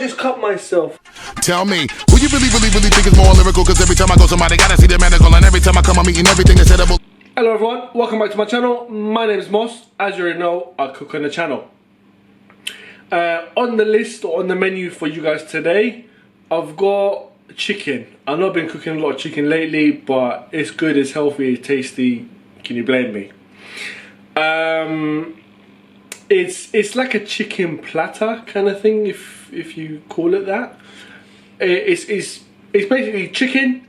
just cut myself? Tell me, who you really think is more lyrical? Cause every time I go somebody gotta see the medical, and every time I come I'm eating everything is edible. Hello everyone, welcome back to my channel. My name is Mos. As you already know, I cook on the channel. On the list or on the menu for you guys today, I've got chicken. I've not been cooking a lot of chicken lately, but it's good, it's healthy, it's tasty. Can you blame me? It's like a chicken platter kind of thing, if you call it that. It's basically chicken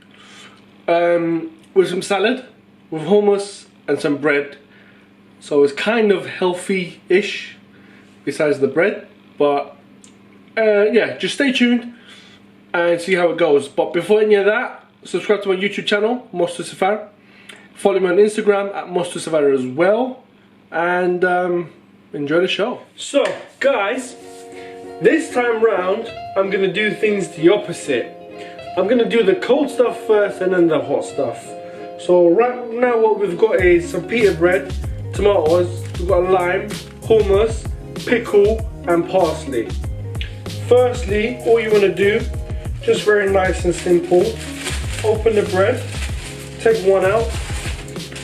with some salad, with hummus and some bread. So it's kind of healthy-ish, besides the bread. But yeah, just stay tuned and see how it goes. But before any of that, subscribe to my YouTube channel, MosToosifar. Follow me on Instagram at MosToosifar as well. And enjoy the show. So guys, this time round I'm gonna do things the opposite. I'm gonna do the cold stuff first and then the hot stuff. So right now what we've got is some pita bread, tomatoes, we've got lime, hummus, pickle and parsley. Firstly, all you want to do, just very nice and simple, open the bread, take one out.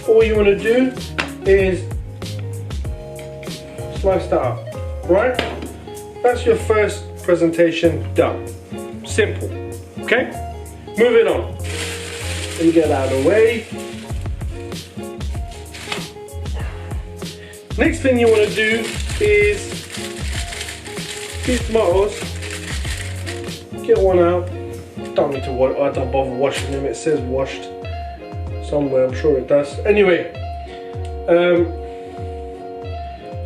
All you want to do is slice that up, right? That's your first presentation done. Simple, okay? Moving on. Let me get out of the way. Next thing you want to do is these tomatoes. Get one out. Don't need to wash. I don't bother washing them. It says washed somewhere. I'm sure it does. Anyway,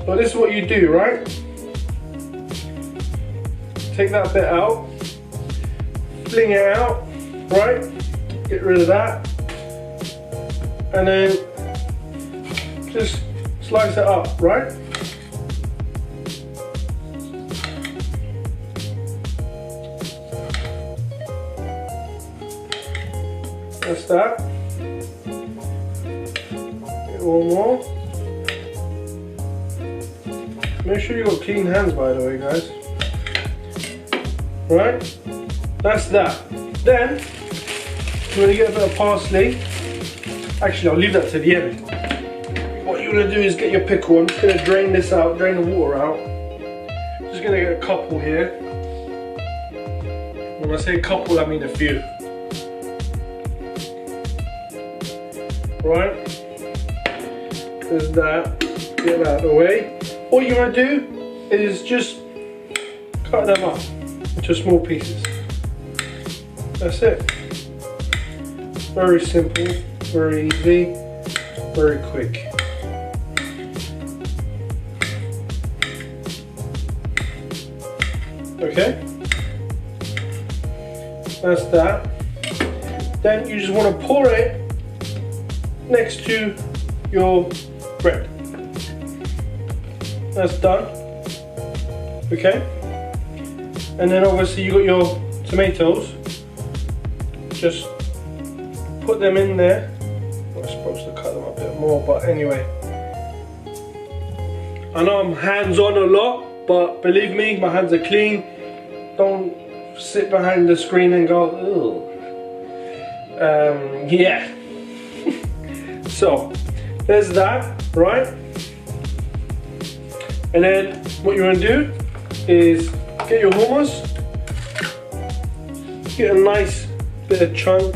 so this is what you do, right? Take that bit out, fling it out, right? Get rid of that, and then just slice it up, right? That's that. Get one more. Make sure you got clean hands, by the way, guys. Right? That's that. Then you want to get a bit of parsley. Actually, I'll leave that to the end. What you want to do is get your pickle. I'm just going to drain this out, drain the water out. Just going to get a couple here. When I say a couple, I mean a few. Right? There's that. Get that out of the way. All you want to do is just cut them up into small pieces. That's it. Very simple, very easy, very quick. Okay? That's that. Then you just want to pour it next to your bread. That's done. Okay? And then obviously you got your tomatoes. Just put them in there. I'm supposed to cut them a bit more, but anyway. I know I'm hands-on a lot, but believe me, my hands are clean. Don't sit behind the screen and go, ugh. Yeah. So, there's that, right? And then what you want to do is get your hummus, get a nice bit of chunk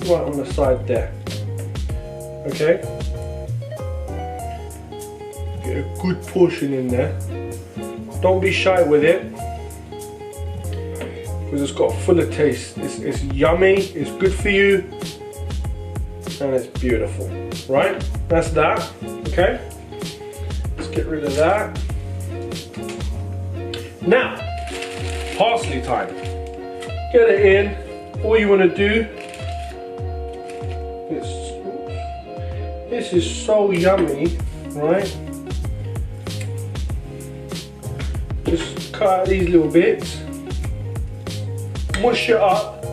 right on the side there. Okay? Get a good portion in there. Don't be shy with it, because it's got full of taste. It's yummy, it's good for you, and it's beautiful, right? That's that, okay? Let's get rid of that. Now, parsley time. Get it in. All you want to do is, this is so yummy, right? Just cut out these little bits, mush it up,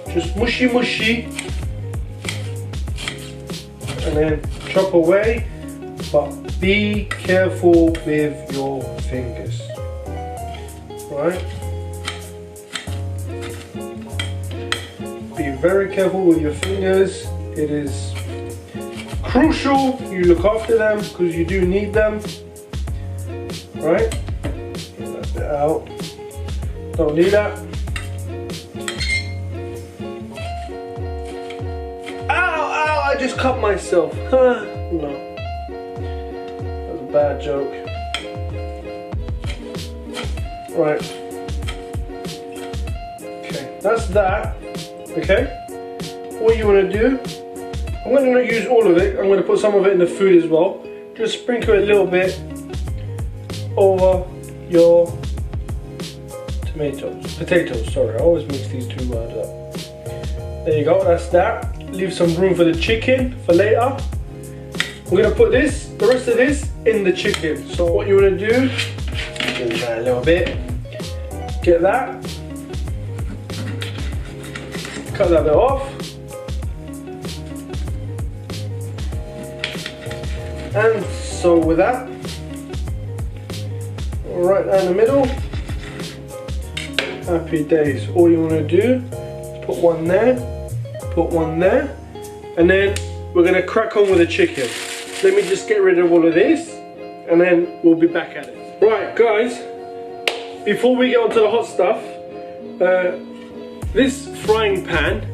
just mushy, and then chop away. but be careful with your fingers, right? Be very careful with your fingers. It is crucial you look after them because you do need them, right? Get that bit out. Don't need that. Ow, ow, I just cut myself. No. That was a bad joke. Right. Okay, that's that. Okay? What you want to do, I'm going to not use all of it. I'm going to put some of it in the food as well. Just sprinkle it a little bit over your potatoes, sorry, I always mix these two words up. There you go, that's that. Leave some room for the chicken for later. We're gonna put this, the rest of this, in the chicken. So what you wanna do, get that a little bit, get that, cut that bit off, and so with that, right down the middle. Happy days. All you want to do is put one there, and then we're going to crack on with the chicken. Let me just get rid of all of this, and then we'll be back at it. Right, guys, before we get onto the hot stuff, this frying pan,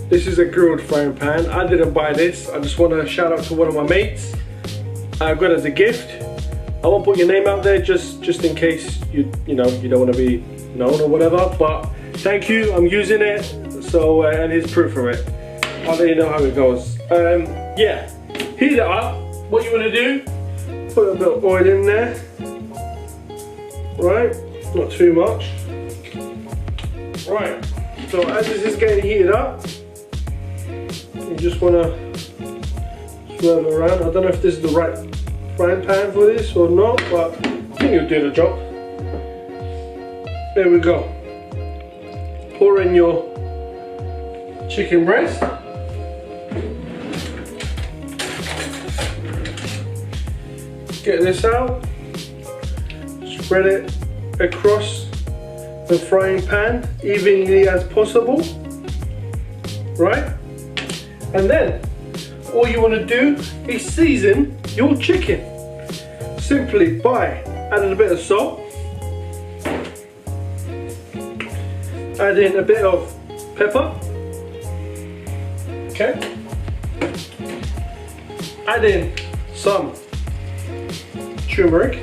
this is a grilled frying pan. I didn't buy this. I just want to shout out to one of my mates. I got it as a gift. I won't put your name out there just in case you don't want to be known or whatever, but thank you, I'm using it, so and here's proof of it. I'll let you know how it goes. Yeah, heat it up. What you want to do, put a bit of oil in there, right, not too much. Right, so as this is getting heated up, you just want to swirl it around. I don't know if this is the right frying pan for this or not, but I think it'll do the job. There we go. Pour in your chicken breast. Get this out. Spread it across the frying pan evenly as possible. Right? And then all you want to do is season your chicken. Simply by adding a bit of salt. Add in a bit of pepper, okay. Add in some turmeric,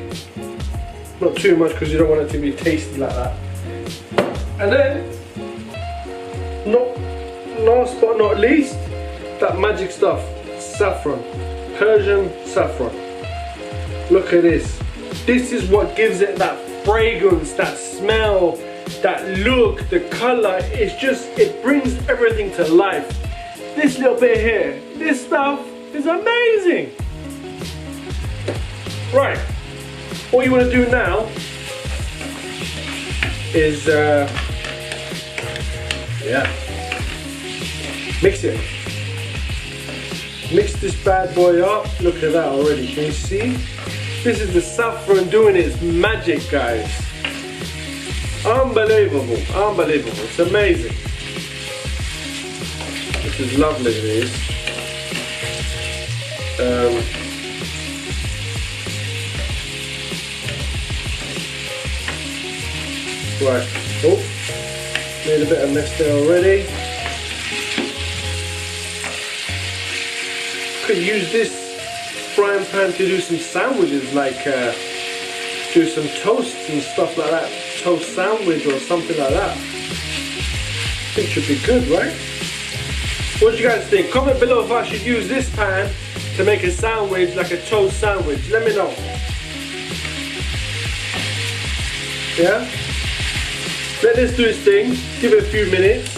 not too much because you don't want it to be tasty like that. And then, last but not least, that magic stuff, saffron, Persian saffron. Look at this. This is what gives it that fragrance, that smell, that look, the color. It's just, it brings everything to life. This little bit here, this stuff is amazing. Right, all you want to do now is mix it. Mix this bad boy up. Look at that already, can you see? This is the saffron doing its magic, guys. Unbelievable, unbelievable, it's amazing. This is lovely, this. Right, oh, made a bit of mess there already. Could use this frying pan to do some sandwiches, like do some toasts and stuff like that. Toast sandwich or something like that. I think it should be good, right? What do you guys think? Comment below if I should use this pan to make a sandwich, like a toast sandwich. Let me know. Yeah? Let this do its thing. Give it a few minutes.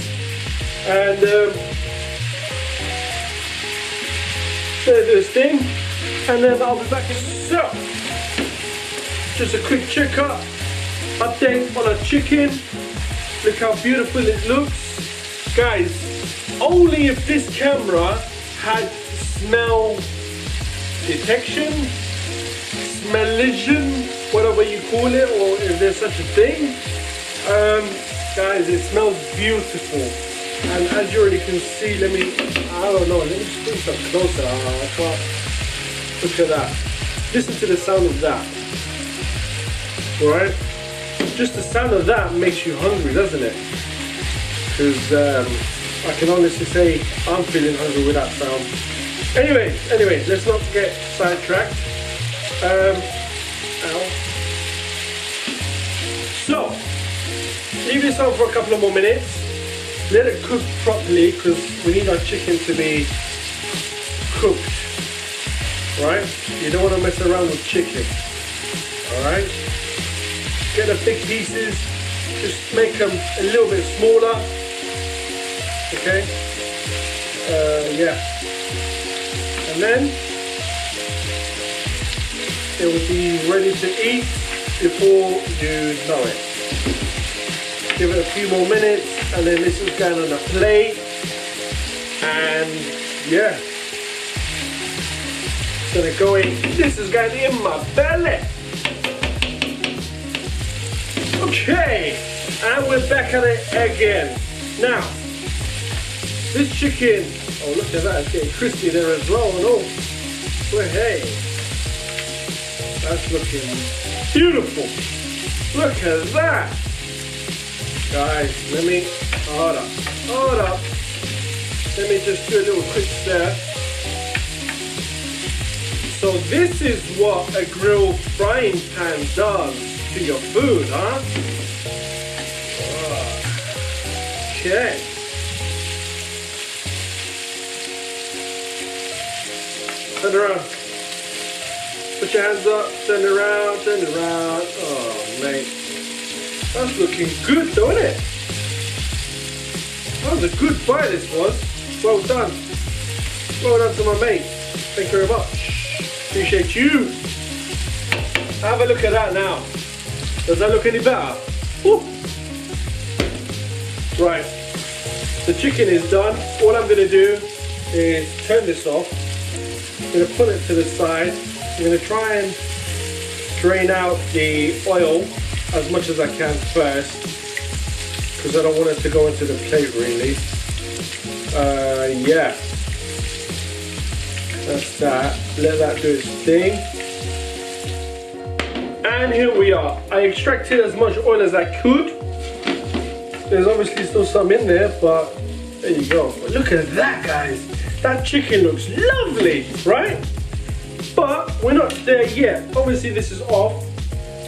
And let it do its thing. And then I'll be back in so. Just a quick check-up. Update on our chicken. Look how beautiful it looks. Guys, only if this camera had smell detection, smell-ition, whatever you call it, or if there's such a thing. Guys, it smells beautiful. And as you already can see, I don't know, let me just bring some closer. I can't. Look at that. Listen to the sound of that. Alright? Just the sound of that makes you hungry, doesn't it? Because I can honestly say I'm feeling hungry with that sound. Anyway, let's not get sidetracked. So, leave this on for a couple of more minutes. Let it cook properly because we need our chicken to be cooked. Right? You don't want to mess around with chicken. Alright? Get the big pieces, just make them a little bit smaller. Okay? Yeah. And then it will be ready to eat before you know it. Give it a few more minutes and then this is going on a plate. And yeah. It's gonna go in. This is going in my belly. Okay, and we're back at it again. Now, this chicken, oh look at that, it's getting crispy there as well. And oh, well, hey, that's looking beautiful. Look at that. Guys, hold up. Let me just do a little quick stir. So this is what a grill frying pan does to your food, huh? Okay. Turn around. Put your hands up, turn around. Oh, mate. That's looking good, don't it? That was a good fry, this was. Well done. Well done to my mate. Thank you very much. Appreciate you. Have a look at that now. Does that look any better? Woo. Right. The chicken is done. All I'm going to do is turn this off. I'm going to put it to the side. I'm going to try and drain out the oil as much as I can first, because I don't want it to go into the plate really. Yeah. That's that. Let that do its thing. And here we are. I extracted as much oil as I could. There's obviously still some in there, but there you go. Look at that, guys. That chicken looks lovely, right? But we're not there yet. Obviously this is off.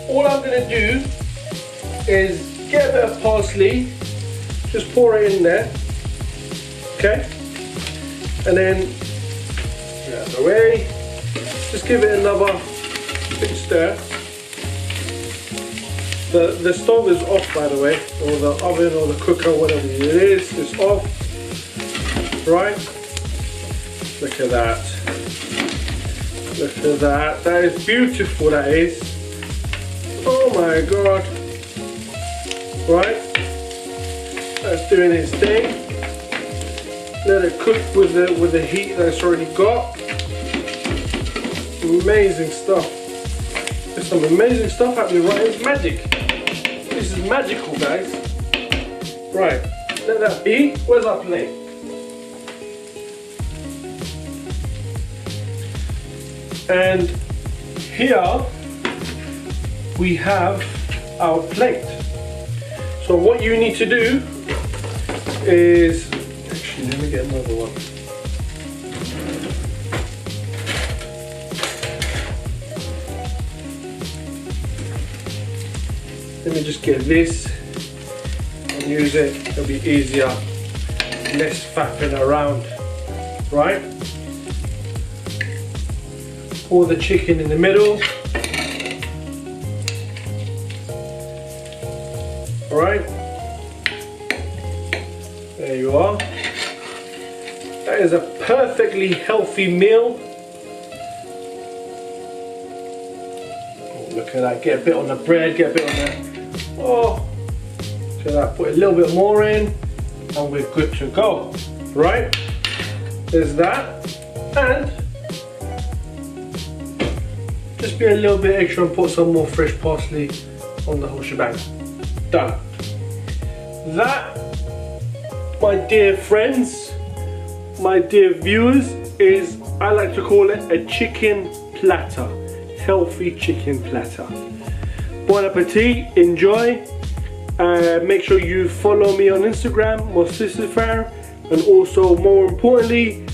All I'm gonna do is get a bit of parsley, just pour it in there, okay? And then get out of the way. Just give it another big stir. The stove is off, by the way, or the oven or the cooker, whatever it is off. Right? Look at that. Look at that. That is beautiful, that is. Oh my god. Right? That's doing its thing. Let it cook with the heat that it's already got. Amazing stuff. There's some amazing stuff happening right. It's magic. This is magical, guys. Right, let that be. Where's our plate? And here we have our plate. So what you need to do is, actually let me get another one. Let me just get this and use it, it'll be easier, less faffing around, right? Pour the chicken in the middle, alright? There you are. That is a perfectly healthy meal. Oh, look at that, get a bit on the bread, get a bit on the... Oh, so that, put a little bit more in and we're good to go, right? There's that. And Just be a little bit extra and put some more fresh parsley on the whole shebang. Done. That, my dear friends, my dear viewers, is, I like to call it a chicken platter. Healthy chicken platter. Bon appetit, enjoy. Make sure you follow me on Instagram, MosToosifar, and also, more importantly,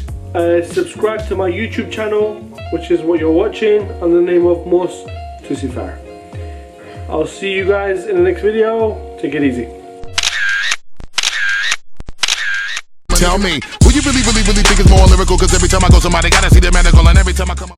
subscribe to my YouTube channel, which is what you're watching, under the name of MosToosifar. I'll see you guys in the next video. Take it easy. Tell me, who you really think is more lyrical? Cause every time I go somebody gotta see the medical, and every time I come up